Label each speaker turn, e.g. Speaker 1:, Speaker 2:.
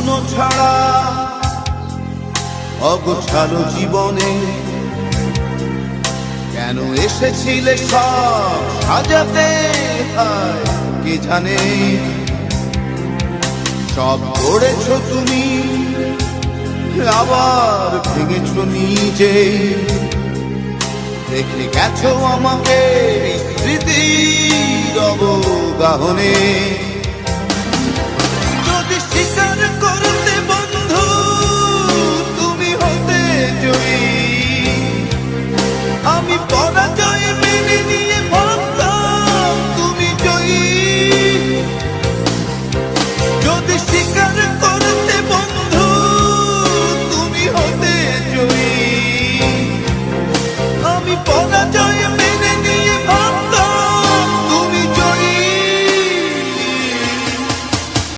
Speaker 1: শূন্য ছাড়া অগোছালো জীবনে কেন এসেছিলে সব সাজাতে? হায় কে জানে, সব করেছো তুমি আবার ভেঙেছো নিজে। রেখে গেছো আমাকে স্মৃতির অবগাহনে। যদি স্বীকার করতে বন্ধু তুমি হতে জয়ী, আমি পরাজয় মেনে নিয়ে ভাবতাম তুমি জয়ী। যদি স্বীকার